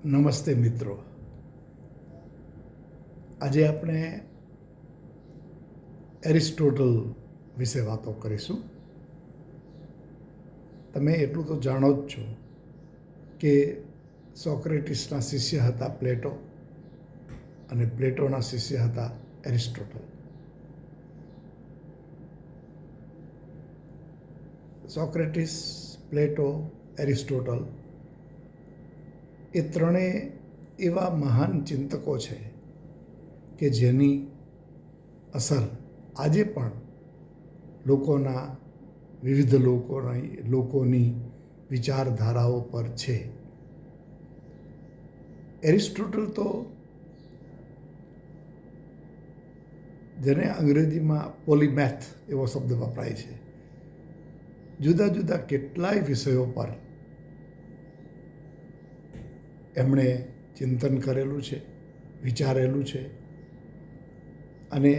નમસ્તે મિત્રો. આજે આપણે એરિસ્ટોટલ વિશે વાતો કરીશું. તમે એટલું તો જાણો જ છો કે સોક્રેટિસના શિષ્ય હતા પ્લેટો અને પ્લેટોના શિષ્ય હતા એરિસ્ટોટલ. સોક્રેટિસ, પ્લેટો, એરિસ્ટોટલ એ ત્રણેય એવા મહાન ચિંતકો છે કે જેની અસર આજે પણ વિવિધ લોકોની વિચારધારાઓ પર છે. એરિસ્ટોટલ તો જેને અંગ્રેજીમાં પોલીમેથ એવો શબ્દ વપરાય છે, જુદા જુદા કેટલાય વિષયો પર એમણે ચિંતન કરેલું છે, વિચારેલું છે અને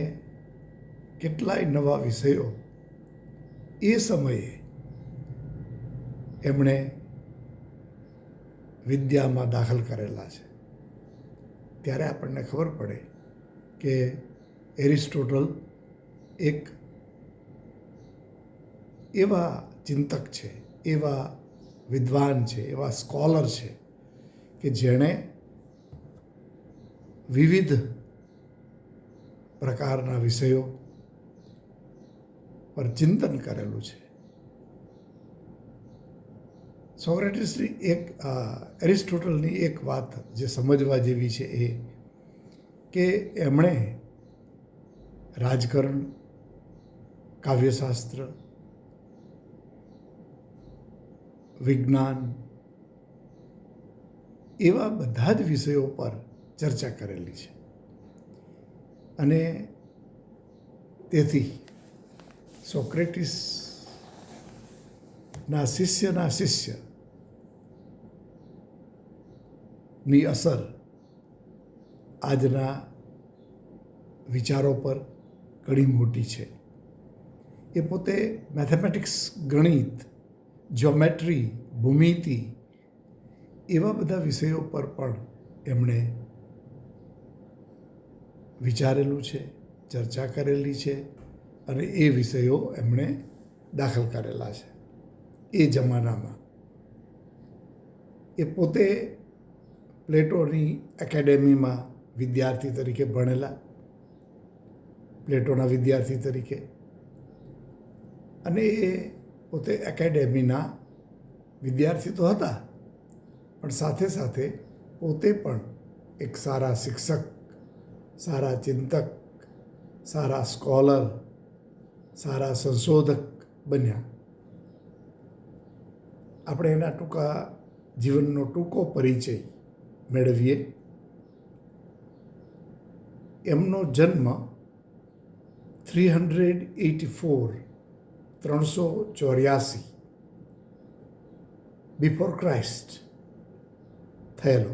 કેટલાય નવા વિષયો એ સમયે એમણે વિદ્યામાં દાખલ કરેલા છે. ત્યારે આપણને ખબર પડે કે એરિસ્ટોટલ એક એવા ચિંતક છે, એવા વિદ્વાન છે, એવા સ્કોલર છે કે જેણે વિવિધ પ્રકારના વિષયો પર ચિંતન કરેલું છે. એરિસ્ટોટલની એક વાત જે સમજવા જેવી છે એ કે એમણે રાજકારણ, કાવ્યશાસ્ત્ર, વિજ્ઞાન એવા બધા જ વિષયો પર ચર્ચા કરેલી છે અને તેથી સોક્રેટિસના શિષ્યના શિષ્યની અસર આજના વિચારો પર ઘણી મોટી છે. એ પોતે મેથેમેટિક્સ, ગણિત, જ્યોમેટ્રી, ભૂમિતિ એવા બધા વિષયો પર પણ એમણે વિચારેલું છે, ચર્ચા કરેલી છે અને એ વિષયો એમણે દાખલ કરેલા છે. એ જમાનામાં એ પોતે પ્લેટોની એકેડેમીમાં વિદ્યાર્થી તરીકે ભણેલા, પ્લેટોના વિદ્યાર્થી તરીકે, અને એ પોતે એકેડેમીના વિદ્યાર્થી તો હતા પણ સાથે સાથે પોતે પણ એક સારા શિક્ષક, સારા ચિંતક, સારા સ્કોલર, સારા સંશોધક બન્યા. આપણે એના જીવનનો ટૂંકો પરિચય મેળવીએ. એમનો જન્મ 384 બિફોર ક્રાઇસ્ટ થયેલો,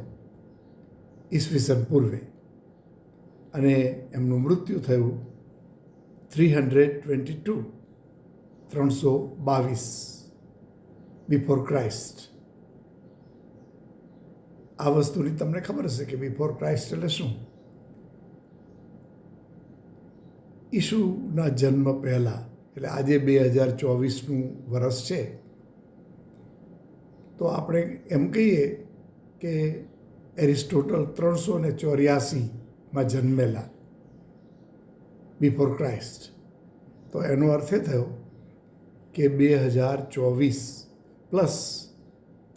ઈસવીસન પૂર્વે, અને એમનું મૃત્યુ થયું 322 બિફોર ક્રાઇસ્ટ. આ વસ્તુની તમને ખબર હશે કે બિફોર ક્રાઇસ્ટ એટલે શું? ઈસુના જન્મ પહેલાં, એટલે આજે 2024નું વર્ષ છે, તો આપણે એમ કહીએ કે એરિસ્ટોટલ 384માં જન્મેલા બિફોર ક્રાઇસ્ટ. તો એનો અર્થ એ થયો કે 2024 પ્લસ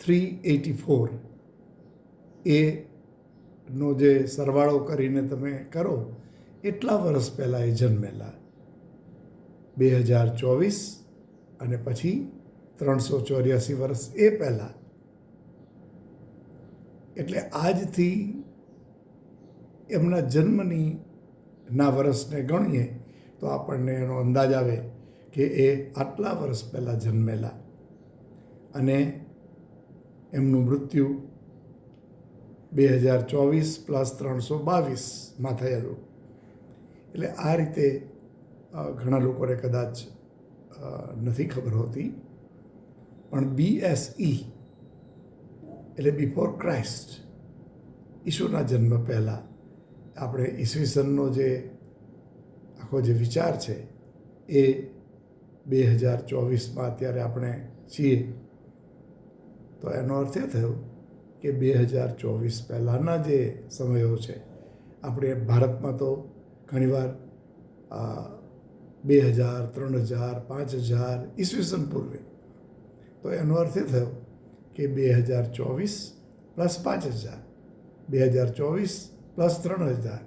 384 એનો જે સરવાળો કરીને તમે કરો એટલા વર્ષ પહેલાં એ જન્મેલા. 2024 અને પછી 384 વર્ષ એ પહેલાં. એટલે આજથી એમના જન્મના વર્ષને ગણીએ તો આપણને એનો અંદાજ આવે કે એ આટલા વર્ષ પહેલાં જન્મેલા અને એમનું મૃત્યુ 2024 પ્લસ 322માં થયેલું. એટલે આ રીતે ઘણા લોકોને કદાચ નથી ખબર હોતી, પણ BSE એટલે બિફોર ક્રાઇસ્ટ ઈસુના જન્મ પહેલાં આપણે ઈસવીસનનો જે આખો જે વિચાર છે એ 2024માં અત્યારે આપણે છીએ. તો એનો અર્થ એ થયો કે 2024 પહેલાંના જે સમયો છે, આપણે ભારતમાં તો ઘણીવાર 2000, 3000, 5000 ઈસવીસન પૂર્વે. તો એનો અર્થ એ થયો કે 2024 પ્લસ 5000, 2024 પ્લસ 3000.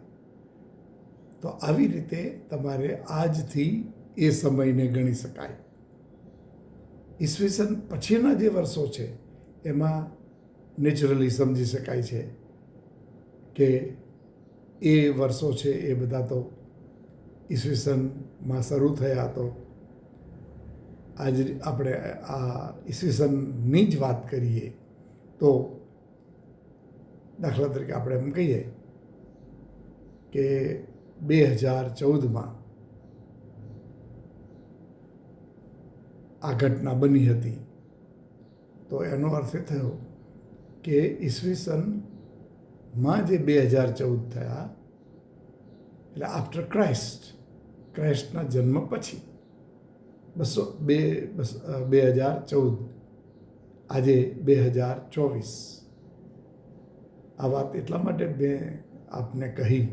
તો આવી રીતે તમારે આજથી એ સમયને ગણી શકાય. ઈસવીસન પછીના જે વર્ષો છે એમાં નેચરલી સમજી શકાય છે કે એ વર્ષો છે એ બધા તો ઈસવીસનમાં શરૂ થયા. તો આજ આપણે આ ઈસવીસનની જ વાત કરીએ તો દાખલા તરીકે આપણે એમ કહીએ કે 2014માં આ ઘટના બની હતી. તો એનો અર્થ એ થયો કે ઈસવીસનમાં જે 2014 થયા એટલે આફ્ટર ક્રાઇસ્ટના જન્મ પછી 2014, આજે 2024. આ વાત એટલા માટે મેં આપને કહી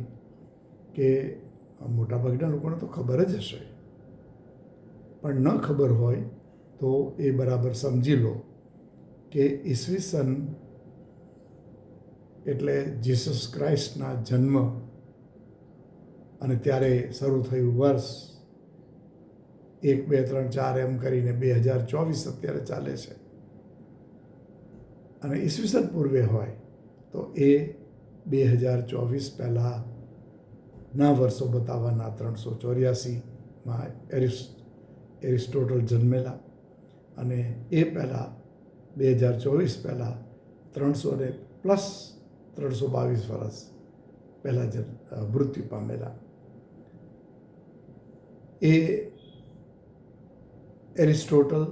કે મોટાભાગના લોકોને તો ખબર જ હશે, પણ ન ખબર હોય તો એ બરાબર સમજી લો કે ઈસવીસન એટલે જીસસ ક્રાઇસ્ટના જન્મ અને ત્યારે શરૂ થયું વર્ષ. 1, 2, 3, 4 એમ કરીને 2024 અત્યારે ચાલે છે. અને ઈસવીસન પૂર્વે હોય તો એ 2024 પહેલાંના વર્ષો બતાવવાના. 384માં એરિસ્ટોટલ જન્મેલા અને એ પહેલાં 2024 પહેલાં 300 પ્લસ 322 વર્ષ પહેલાં મૃત્યુ પામેલા. એ એરિસ્ટોટલ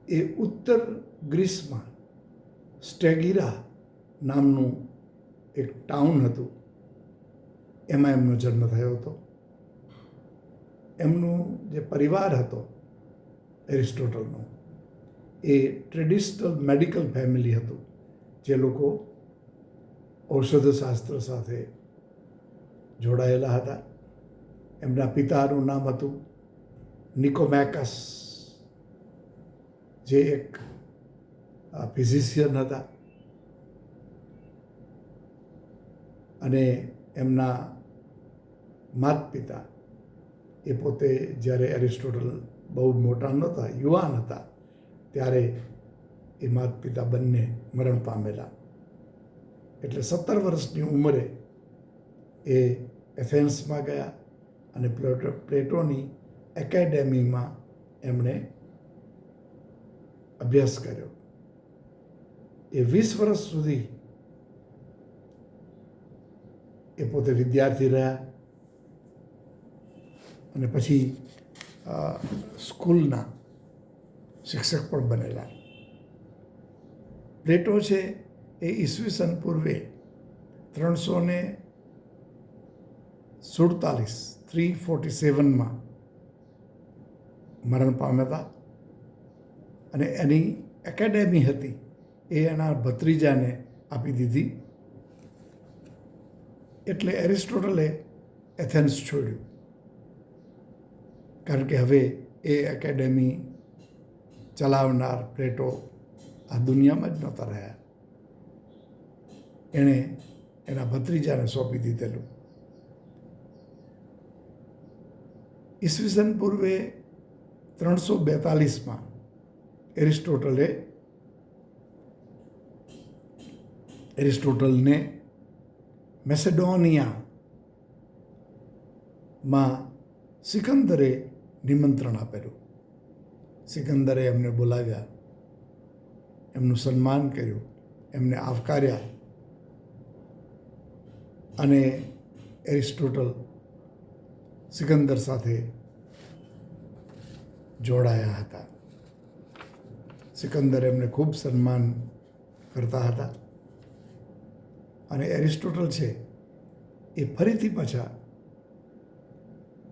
એ ઉત્તર ગ્રીસમાં સ્ટેગીરા નામનું એક ટાઉન હતું, એમાં એમનો જન્મ થયો હતો. એમનું જે પરિવાર હતો એરિસ્ટોટલનો એ ટ્રેડિશનલ મેડિકલ ફેમિલી હતું, જે લોકો ઔષધશાસ્ત્ર સાથે જોડાયેલા હતા. એમના પિતાનું નામ હતું નિકોમેકસ, જે એક ફિઝિશિયન હતા. અને એમના માતા પિતા એ પોતે જ્યારે એરિસ્ટોટલ બહુ મોટા નહોતા, યુવાન હતા, ત્યારે એ માતા પિતા બંને મરણ પામેલા. એટલે 17 વર્ષની ઉંમરે એ એથેન્સમાં ગયા અને પ્લેટોની એકેડેમીમાં એમણે અભ્યાસ કર્યો. એ 20 વર્ષ સુધી એ પોતે વિદ્યાર્થી રહ્યા અને પછી સ્કૂલના શિક્ષક પણ બનેલા. પ્લેટો છે એ ઈસવીસન પૂર્વે 347માં મરણ પામ્યા હતા. અને એની એકેડેમી હતી એ એના ભત્રીજાને આપી દીધી. એટલે એરિસ્ટોટલે એથેન્સ છોડ્યું, કારણ કે હવે એ એકેડેમી ચલાવનાર પ્લેટો આ દુનિયામાં જ નહોતા રહ્યા. એણે એના ભત્રીજાને સોંપી દીધેલું. ઈસવીસન પૂર્વે 342માં એરિસ્ટોટલને મેસેડોનિયામાં સિકંદરે નિમંત્રણ આપેલું. સિકંદરે એમને બોલાવ્યા, એમનું સન્માન કર્યું, એમને આવકાર્યા અને એરિસ્ટોટલ સિકંદર સાથે જોડાયા હતા. સિકંદર એમને ખૂબ સન્માન કરતા હતા અને એરિસ્ટોટલ છે એ ફરીથી પાછા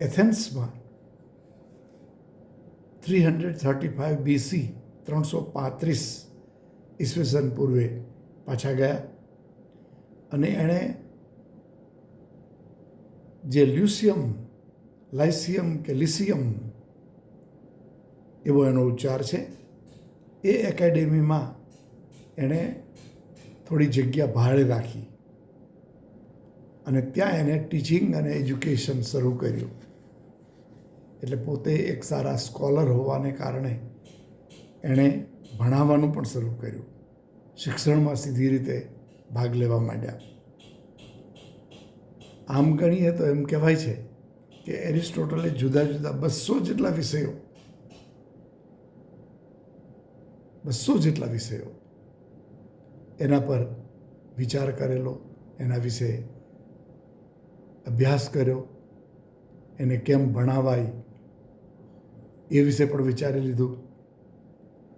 એથેન્સમાં 335 BC 335 ઈસવીસન પૂર્વે પાછા ગયા અને એણે જે લાઇસિયમ કે લિસિયમ એવો એનો ઉચ્ચાર છે એ એકેડેમીમાં એણે થોડી જગ્યા ભાડે રાખી અને ત્યાં એને ટીચિંગ અને એજ્યુકેશન શરૂ કર્યું. એટલે પોતે એક સારા સ્કોલર હોવાને કારણે એણે ભણાવવાનું પણ શરૂ કર્યું. શિક્ષણમાં સીધી રીતે ભાગ લેવા માંડ્યા. આમ ગણીએ તો એમ કહેવાય છે કે એરિસ્ટોટલે જુદા જુદા 200 જેટલા વિષયો એના પર વિચાર કરેલો, એના વિશે અભ્યાસ કર્યો, એને કેમ ભણાવાય એ વિશે પણ વિચારી લીધું.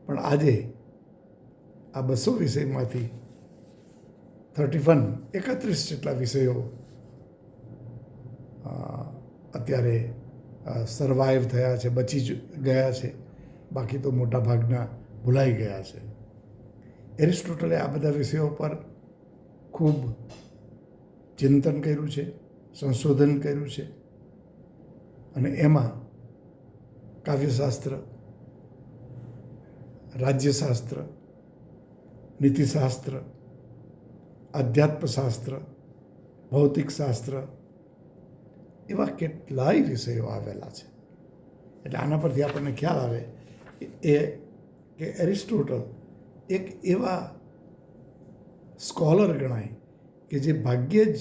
પણ આજે આ 200 વિષયમાંથી 31 જેટલા વિષયો અત્યારે સર્વાઈવ થયા છે, બચી ગયા છે. બાકી તો મોટા ભાગના ભૂલાઈ ગયા છે. એરિસ્ટોટલે આ બધા વિષયો પર ખૂબ ચિંતન કર્યું છે, સંશોધન કર્યું છે અને એમાં કાવ્યશાસ્ત્ર, રાજ્યશાસ્ત્ર, નીતિશાસ્ત્ર, અધ્યાત્મશાસ્ત્ર, ભૌતિકશાસ્ત્ર એવા કેટલાય વિષયો આવેલા છે. એટલે આના પરથી આપણને ખ્યાલ આવે કે એરિસ્ટોટલ એક એવા સ્કોલર ગણાય કે જે ભાગ્યે જ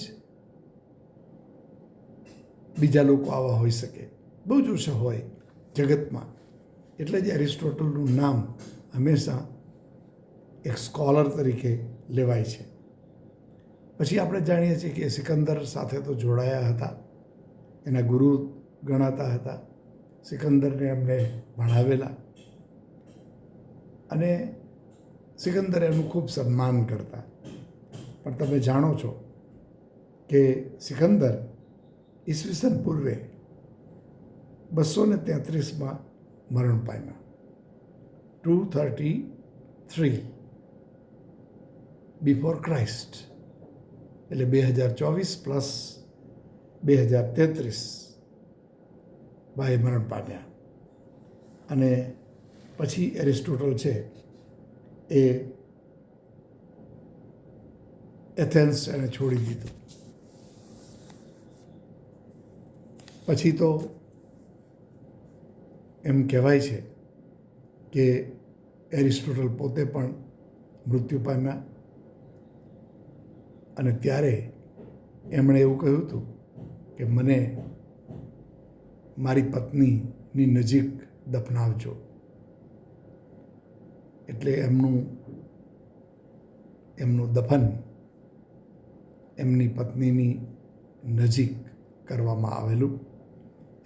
બીજા લોકો આવા હોઈ શકે, બહુ જ ઓછા હોય જગતમાં. એટલે જ એરિસ્ટોટલનું નામ હંમેશા એક સ્કોલર તરીકે લેવાય છે. પછી આપણે જાણીએ છીએ કે સિકંદર સાથે તો જોડાયા હતા, એના ગુરુ ગણાતા હતા. સિકંદરને એમને ભણાવેલા અને સિકંદર એનું ખૂબ સન્માન કરતા. પણ તમે જાણો છો કે સિકંદર ઈસવીસન પૂર્વે 233 મરણ પામ્યા. 233 બિફોર ક્રાઇસ્ટ, એટલે 2024 પ્લસ 2033 બાય મરણ પામ્યા. અને પછી એરિસ્ટોટલ છે એ એથેન્સ એણે છોડી દીધું. પછી તો એમ કહેવાય છે કે એરિસ્ટોટલ પોતે પણ મૃત્યુ પામ્યા અને ત્યારે એમણે એવું કહ્યું હતું કે મને મારી પત્નીની નજીક દફનાવજો. એટલે એમનું દફન એમની પત્નીની નજીક કરવામાં આવેલું.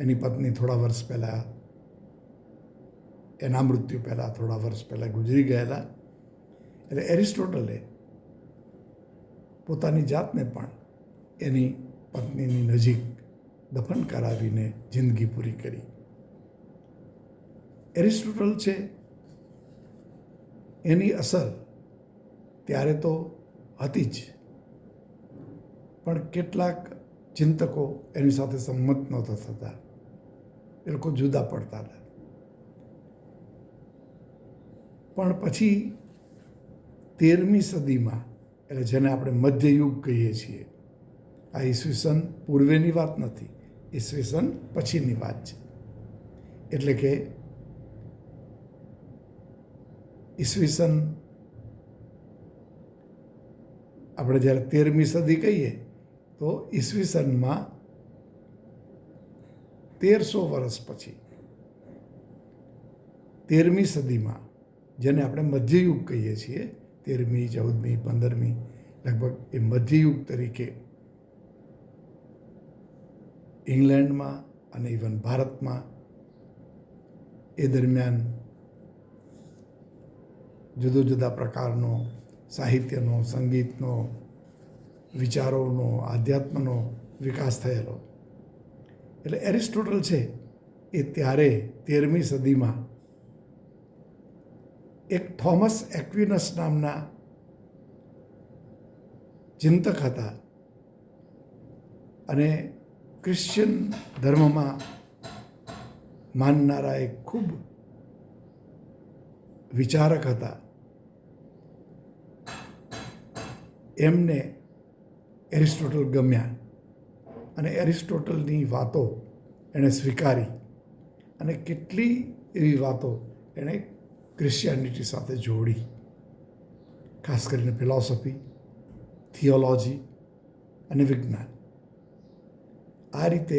એની પત્ની થોડા વર્ષ પહેલાં, એના મૃત્યુ પહેલાં થોડા વર્ષ પહેલાં ગુજરી ગયેલા. એટલે એરિસ્ટોટલે પોતાની જાતને પણ એની પત્નીની નજીક દફન કરાવીને જિંદગી પૂરી કરી. એરિસ્ટોટલ છે એની અસર ત્યારે તો હતી જ, પણ કેટલાક ચિંતકો એની સાથે સંમત નહોતા થતા. એ લોકો જુદા પડતા હતા. પણ પછી 13મી સદીમાં, એટલે જેને આપણે મધ્યયુગ કહીએ છીએ, આ ઈસવીસન પૂર્વેની વાત નથી, ઈસવીસન પછીની વાત છે. એટલે કે ઈસવીસન આપણે જ્યારે 13મી સદી કહીએ તો ઈસવીસનમાં 1300 વર્ષ પછી 13મી સદીમાં, જેને આપણે મધ્યયુગ કહીએ છીએ, 13મી, 14મી, 15મી, લગભગ એ મધ્યયુગ તરીકે ઇંગ્લેન્ડમાં અને ઇવન ભારતમાં એ દરમિયાન જુદા જુદા પ્રકારનો સાહિત્યનો, સંગીતનો, વિચારોનો, આધ્યાત્મનો વિકાસ થયેલો. એટલે એરિસ્ટોટલ છે એ ત્યારે 13મી સદીમાં એક થોમસ એક્વિનસ નામના ચિંતક હતા અને ક્રિશ્ચિયન ધર્મમાં માનનારા એક ખૂબ વિચારક હતા. એમને એરિસ્ટોટલ ગમ્યા અને એરિસ્ટોટલની વાતો એણે સ્વીકારી અને કેટલી એવી વાતો એણે ક્રિશ્ચિયાનિટી સાથે જોડી, ખાસ કરીને ફિલોસોફી, થિયોલોજી અને વિજ્ઞાન. આ રીતે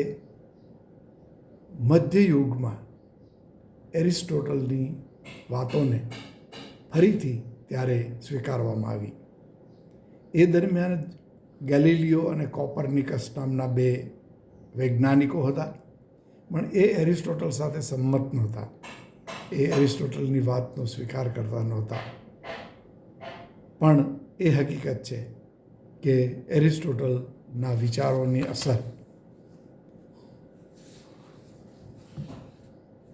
મધ્યયુગમાં એરિસ્ટોટલની વાતોને ફરીથી ત્યારે સ્વીકારવામાં આવી. એ દરમિયાન ગેલિલિયો અને કોપરનિકસ નામના 2 વૈજ્ઞાનિકો હતા, પણ એ એરિસ્ટોટલ સાથે સંમત નહોતા. એ એરિસ્ટોટલની વાતનો સ્વીકાર કરતા નહોતા. પણ એ હકીકત છે કે એરિસ્ટોટલના વિચારોની અસર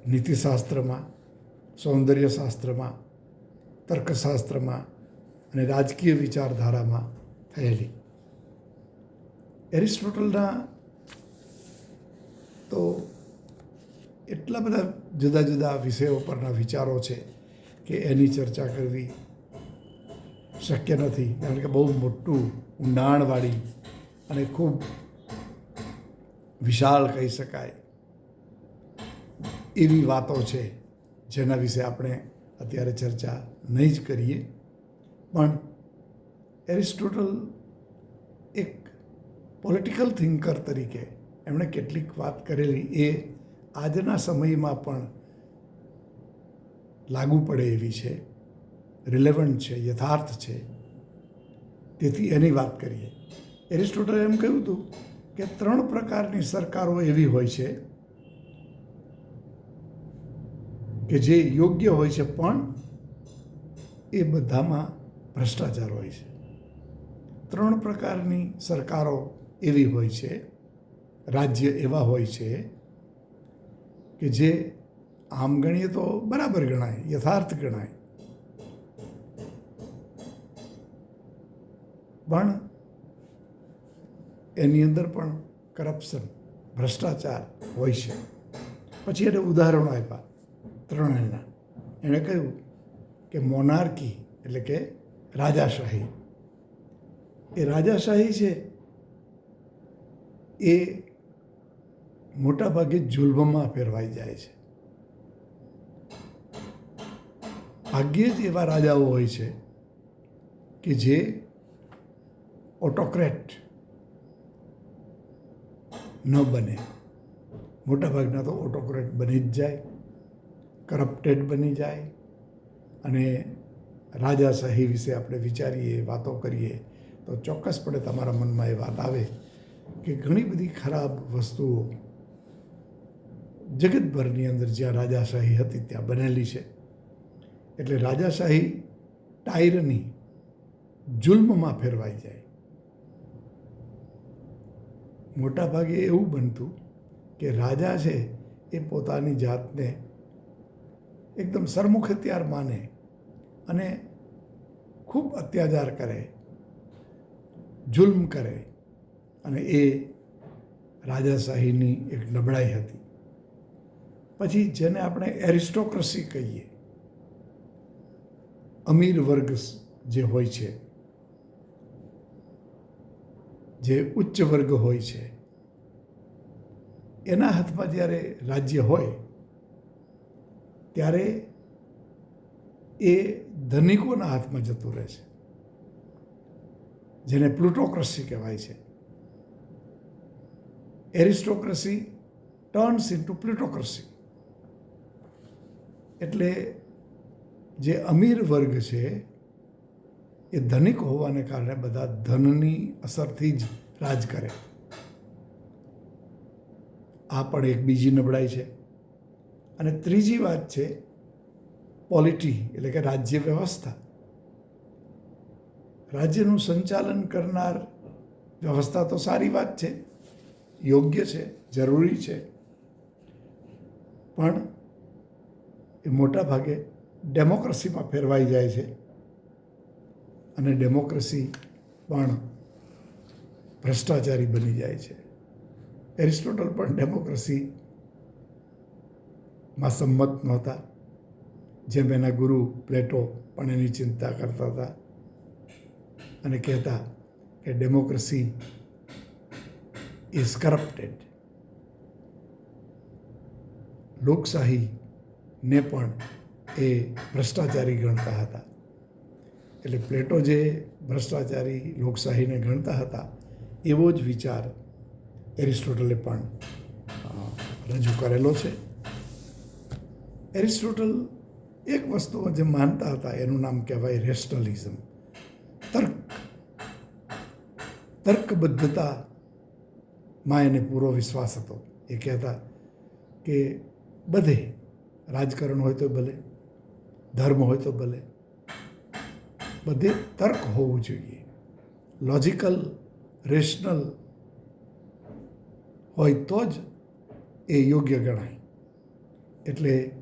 નીતિશાસ્ત્રમાં, સૌંદર્યશાસ્ત્રમાં, તર્કશાસ્ત્રમાં અને રાજકીય વિચારધારામાં થયેલી. એરિસ્ટોટલના તો એટલા બધા જુદા જુદા વિષયો પરના વિચારો છે કે એની ચર્ચા કરવી શક્ય નથી, કારણ કે બહુ મોટું, ઊંડાણવાળી અને ખૂબ વિશાળ કહી શકાય એવી વાતો છે, જેના વિશે આપણે અત્યારે ચર્ચા નહીં જ કરીએ. પણ એરિસ્ટોટલ એક પોલિટિકલ થિંકર તરીકે એમણે કેટલીક વાત કરેલી એ આજના સમયમાં પણ લાગુ પડે એવી છે, રિલેવન્ટ છે, યથાર્થ છે. તેથી એની વાત કરીએ. એરિસ્ટોટલે એમ કહ્યું હતું કે 3 પ્રકારની સરકારો એવી હોય છે કે જે યોગ્ય હોય છે, પણ એ બધામાં ભ્રષ્ટાચાર હોય છે. 3 પ્રકારની સરકારો એવી હોય છે, રાજ્ય એવા હોય છે કે જે આમ ગણીએ તો બરાબર ગણાય, યથાર્થ ગણાય, પણ એની અંદર પણ કરપ્શન, ભ્રષ્ટાચાર હોય છે. પછી એને ઉદાહરણો આપ્યા 3 એણે કહ્યું કે મોનાર્કી એટલે કે રાજાશાહી, એ રાજાશાહી છે એ મોટા ભાગે જુલ્મમાં ફેરવાઈ જાય છે. ભાગ્યે જ એવા રાજાઓ હોય છે કે જે ઓટોક્રેટ ન બને. મોટા ભાગના તો ઓટોક્રેટ બની જ જાય, કરપ્ટેડ બની જાય. અને રાજાશાહી વિશે આપણે વિચારીએ, વાતો કરીએ તો ચોક્કસપણે તમારા મનમાં એ વાત આવે કે ઘણી બધી ખરાબ વસ્તુઓ જગતભરની અંદર જ્યાં રાજાશાહી હતી ત્યાં બનેલી છે. એટલે રાજાશાહી ટાયરની, જુલ્મમાં ફેરવાઈ જાય. મોટા ભાગે એવું બનતું કે રાજા છે એ પોતાની જાતને એકદમ સરમુખત્યાર માને અને ખૂબ અત્યાચાર કરે, જુલ્મ કરે, અને એ રાજાશાહીની એક નબળાઈ હતી. પછી જેને આપણે એરિસ્ટોક્રસી કહીએ, અમીર વર્ગ જે હોય છે, જે ઉચ્ચ વર્ગ હોય છે, એના હાથમાં જ્યારે રાજ્ય હોય ત્યારે એ ધનિકોના હાથમાં જતું રહે છે, જેને પ્લુટોક્રસી કહેવાય છે. એરિસ્ટોક્રસી ટર્ન્સ ઇન્ટુ પ્લુટોક્રસી. એટલે જે અમીર વર્ગ છે એ ધનિક હોવાને કારણે બધા ધનની અસરથી જ રાજ કરે. આ પણ એક બીજી નબળાઈ છે. અને ત્રીજી વાત છે પોલિટી, એટલે કે રાજ્ય વ્યવસ્થા. રાજ્યનું સંચાલન કરનાર વ્યવસ્થા તો સારી વાત છે, યોગ્ય છે, જરૂરી છે, પણ એ મોટા ભાગે ડેમોક્રેસીમાં ફેરવાઈ જાય છે અને ડેમોક્રેસી પણ ભ્રષ્ટાચારી બની જાય છે. એરિસ્ટોટલ પણ ડેમોક્રેસીમાં સંમત નહોતા, જેમ એના ગુરુ પ્લેટો પણ એની ચિંતા કરતા હતા અને કહેતા કે ડેમોક્રેસી ઇઝ કરપ્ટેડ. લોકશાહીને પણ એ ભ્રષ્ટાચારી ગણતા હતા. એટલે પ્લેટો જે ભ્રષ્ટાચારી લોકશાહીને ગણતા હતા એવો જ વિચાર એરિસ્ટોટલે પણ રજૂ કરેલો છે. એરિસ્ટોટલ એક વસ્તુ જે માનતા હતા એનું નામ કહેવાય રેશનલિઝમ. તર્કબદ્ધતામાં એને પૂરો વિશ્વાસ હતો. એ કહેતા કે બધે રાજકારણ હોય તો ભલે, ધર્મ હોય તો ભલે, બધે તર્ક હોવું જોઈએ, લોજિકલ, રેશનલ હોય તો જ એ યોગ્ય ગણાય. એટલે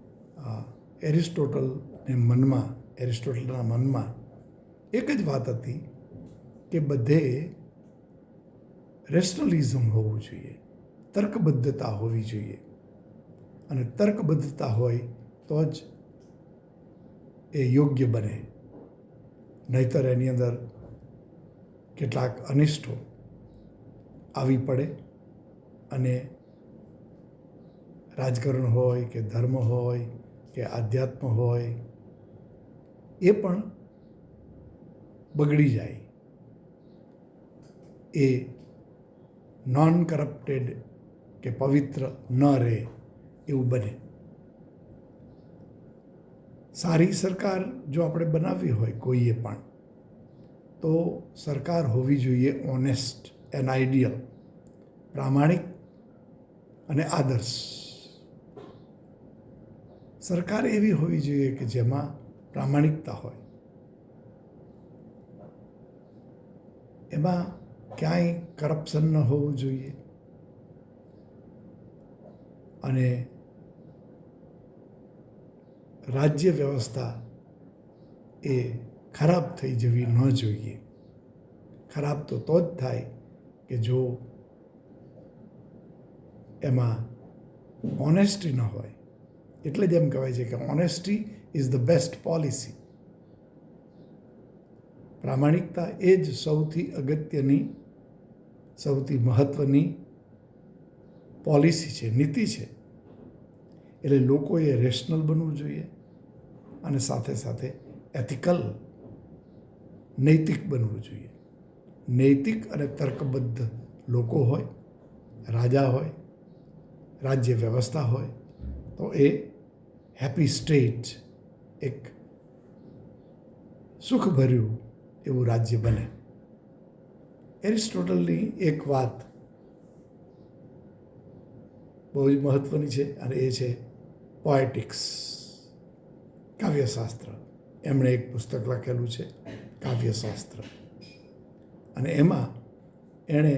એરિસ્ટોટલના મનમાં એક જ વાત હતી કે બધે રેશનલિઝમ હોવું જોઈએ, તર્કબદ્ધતા હોવી જોઈએ, અને તર્કબદ્ધતા હોય તો જ એ યોગ્ય બને. નહીંતર એની અંદર કેટલાક અનિષ્ટો આવી પડે અને રાજકારણ હોય કે ધર્મ હોય કે આધ્યાત્મ હોય એ પણ બગડી જાય. એ નોન કરપ્ટેડ કે પવિત્ર ન રહે એવું બને. સારી સરકાર જો આપણે બનાવવી હોય કોઈએ પણ, તો સરકાર હોવી જોઈએ ઓનેસ્ટ એન્ડ આઈડિયલ, પ્રામાણિક અને આદર્શ. સરકાર એવી હોવી જોઈએ કે જેમાં પ્રામાણિકતા હોય, એમાં ક્યાંય કરપ્શન ન હોવું જોઈએ અને રાજ્ય વ્યવસ્થા એ ખરાબ થઈ જવી ન જોઈએ. ખરાબ તો જ થાય કે જો એમાં ઓનેસ્ટી ન હોય. એટલે જ એમ કહેવાય છે કે honesty is the best policy. પ્રામાણિકતા એ જ સૌથી અગત્યની, સૌથી મહત્ત્વની પોલિસી છે, નીતિ છે. એટલે લોકોએ રેશનલ બનવું જોઈએ અને સાથે સાથે એથિકલ, નૈતિક બનવું જોઈએ. નૈતિક અને તર્કબદ્ધ લોકો હોય, રાજા હોય, રાજ્ય વ્યવસ્થા હોય તો એ હેપી સ્ટેટ, એક સુખભર્યું એવું રાજ્ય બને. એરિસ્ટોટલની એક વાત બહુ જ મહત્ત્વની છે અને એ છે પોએટિક્સ, કાવ્યશાસ્ત્ર. એમણે એક પુસ્તક લખેલું છે કાવ્યશાસ્ત્ર, અને એમાં એણે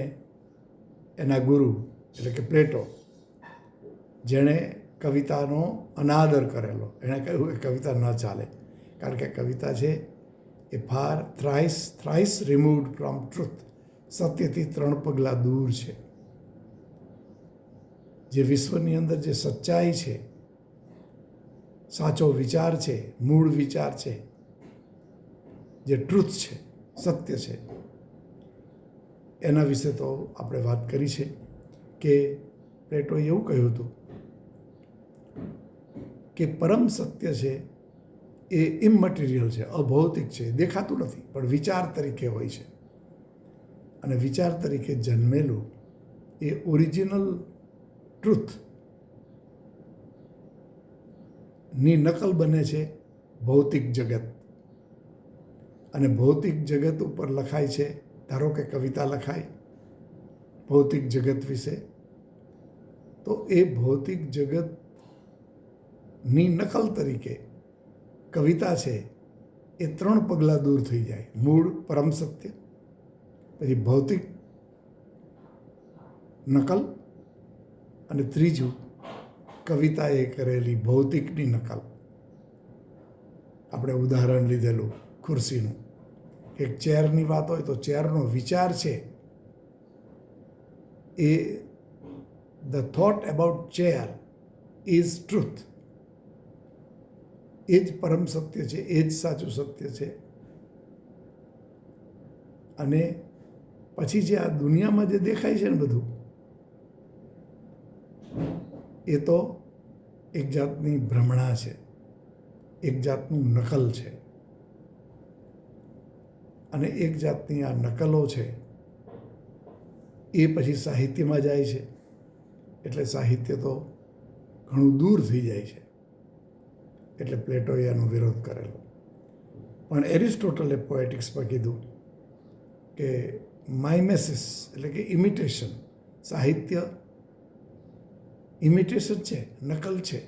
એના ગુરુ એટલે કે પ્લેટો, જેણે કવિતાનો અનાદર કરેલો, એણે કહ્યું કે કવિતા ન ચાલે, કારણ કે કવિતા છે એ થ્રાઇસ રિમૂવડ ફ્રોમ ટ્રુથ, સત્યથી 3 પગલાં દૂર છે. જે વિશ્વની અંદર જે સચ્ચાઈ છે, સાચો વિચાર છે, મૂળ વિચાર છે, જે ટ્રુથ છે, સત્ય છે, એના વિશે તો આપણે વાત કરી છે કે પ્લેટોએ એવું કહ્યું હતું કે પરમ સત્ય છે એ ઇમમટીરિયલ છે, અભૌતિક છે, દેખાતું નથી, પણ વિચાર તરીકે હોય છે. અને વિચાર તરીકે જન્મેલું એ ઓરિજિનલ ટ્રુથ ની નકલ બને છે ભૌતિક જગત. અને ભૌતિક જગત ઉપર લખાય છે, ધારો કે કવિતા લખાય ભૌતિક જગત વિશે, તો એ ભૌતિક જગતની નકલ તરીકે કવિતા છે એ 3 પગલાં દૂર થઈ જાય. મૂળ પરમ સત્ય, પછી ભૌતિક નકલ, અને ત્રીજું કવિતાએ કરેલી ભૌતિકની નકલ. આપણે ઉદાહરણ લીધેલું ખુરશીનું. એક ચેરની વાત હોય તો ચેરનો વિચાર છે એ the thought about chair is truth. એ જ પરમ સત્ય છે, એ જ સાચું સત્ય છે. અને પછી જે આ દુનિયામાં જે દેખાય છે ને બધું, એ તો એક જાતની ભ્રમણા છે, એક જાતનું નકલ છે. અને એક જાતની આ નકલો છે એ પછી સાહિત્યમાં જાય છે, એટલે સાહિત્ય તો ઘણું દૂર થઈ જાય છે. એટલે પ્લેટોએ એનો વિરોધ કરેલો. પણ એરિસ્ટોટલે પોએટિક્સમાં કીધું કે માઇમેસિસ એટલે કે ઇમિટેશન, સાહિત્ય ઇમિટેશન છે, નકલ છે,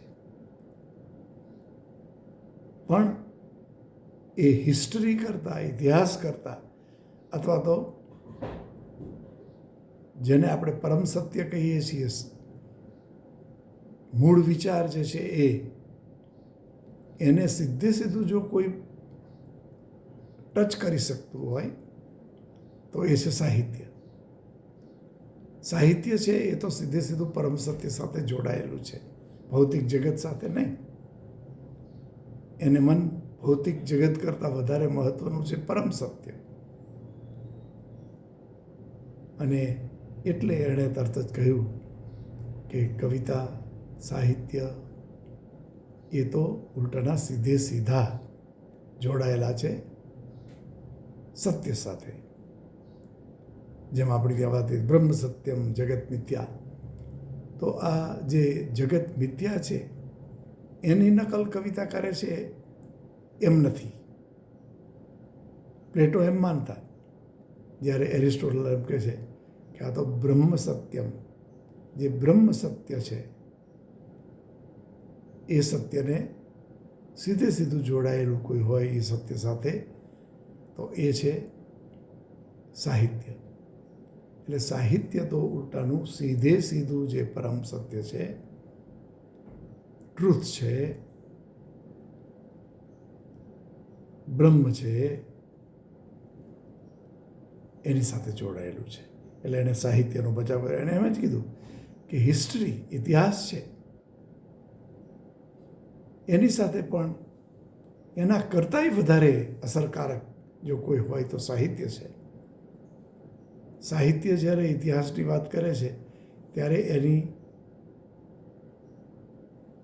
પણ એ હિસ્ટરી કરતાં, ઇતિહાસ કરતાં, અથવા તો જેને આપણે પરમ સત્ય કહીએ છીએ, મૂળ વિચાર જે છે એને સીધે સીધું જો કોઈ ટચ કરી શકતું હોય તો એ છે સાહિત્ય. સાહિત્ય છે એ તો સીધે સીધું પરમ સત્ય સાથે જોડાયેલું છે, ભૌતિક જગત સાથે નહીં. એને મન ભૌતિક જગત કરતાં વધારે મહત્વનું છે પરમ સત્ય. અને એટલે એણે તરત જ કહ્યું કે કવિતા, સાહિત્ય એ તો ઉલટાના સીધે સીધા જોડાયેલા છે સત્ય સાથે. જેમ આપણી ત્યાં વાત બ્રહ્મ સત્યમ જગત મિથ્યા, તો આ જે જગત મિથ્યા છે એની નકલ કવિતા કરે છે એમ નથી. પ્લેટો એમ માનતા, જ્યારે એરિસ્ટોટલ એમ કહે છે કે આ તો બ્રહ્મ સત્યમ, જે બ્રહ્મ સત્ય છે એ સત્યને સીધે સીધું જોડાયેલું કોઈ હોય એ સત્ય સાથે, તો એ છે સાહિત્ય. એટલે સાહિત્ય તો ઉલટાનું સીધે સીધું જે પરમ સત્ય છે, ટ્રુથ છે, બ્રહ્મ છે, એની સાથે જોડાયેલું છે. એટલે એને સાહિત્યનો બચાવ કર્યો. એને એમ જ કીધું કે હિસ્ટ્રી, ઇતિહાસ છે, એની સાથે પણ એના કરતાંય વધારે અસરકારક જો કોઈ હોય તો સાહિત્ય છે. સાહિત્ય જ્યારે ઇતિહાસની વાત કરે છે ત્યારે એની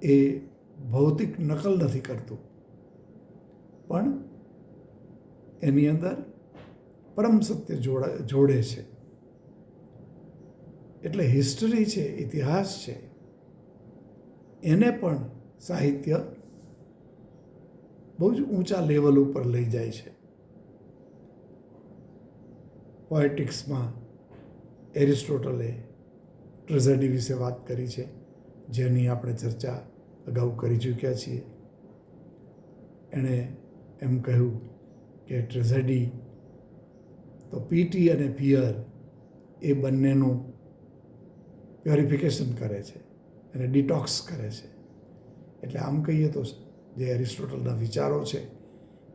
એ ભૌતિક નકલ નથી કરતું, પણ એની અંદર પરમ સત્ય જોડે છે. એટલે હિસ્ટરી છે, ઇતિહાસ છે, એને પણ સાહિત્ય બહુ જ ઊંચા લેવલ ઉપર લઈ જાય છે. પોએટિક્સમાં એરિસ્ટોટલે ટ્રેઝેડી વિશે વાત કરી છે, જેની આપણે ચર્ચા અગાઉ કરી ચૂક્યા છીએ. એણે એમ કહ્યું કે ટ્રેઝેડી તો પીટી અને પિયર એ બંનેનું પ્યોરિફિકેશન કરે છે અને ડિટોક્સ કરે છે. એટલે આમ કહીએ તો જે એરિસ્ટોટલના વિચારો છે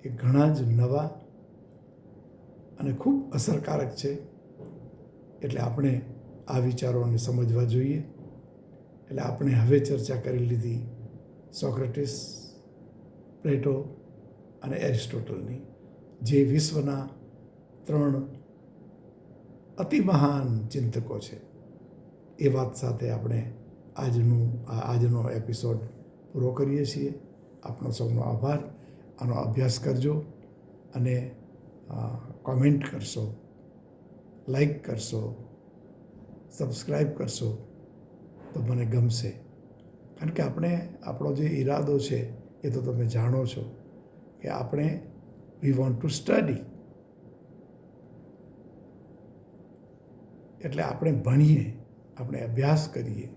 એ ઘણા જ નવા અને ખૂબ અસરકારક છે. એટલે આપણે આ વિચારોને સમજવા જોઈએ. એટલે આપણે હવે ચર્ચા કરી લીધી સોક્રેટિસ, પ્લેટો અને એરિસ્ટોટલની, જે વિશ્વના 3 અતિ મહાન ચિંતકો છે. એ વાત સાથે આપણે આજનો એપિસોડ પૂરો કરીએ છીએ. આપનો સૌનો આભાર. આનો અભ્યાસ કરજો અને કોમેન્ટ કરશો, લાઈક કરશો, સબસ્ક્રાઈબ કરશો તો મને ગમશે. કારણ કે આપણો જે ઈરાદો છે એ તો તમે જાણો છો કે આપણે વી વોન્ટ ટુ સ્ટડી. એટલે આપણે ભણીએ, આપણે અભ્યાસ કરીએ,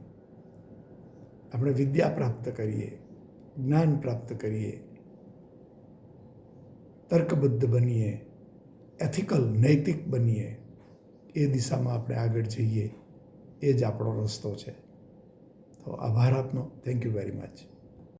આપણે વિદ્યા પ્રાપ્ત કરીએ, જ્ઞાન પ્રાપ્ત કરીએ, તર્કબદ્ધ બનીએ, એથિકલ, નૈતિક બનીએ. એ દિશામાં આપણે આગળ જઈએ એ જ આપણો રસ્તો છે. તો આભાર આપનો. Thank you very much.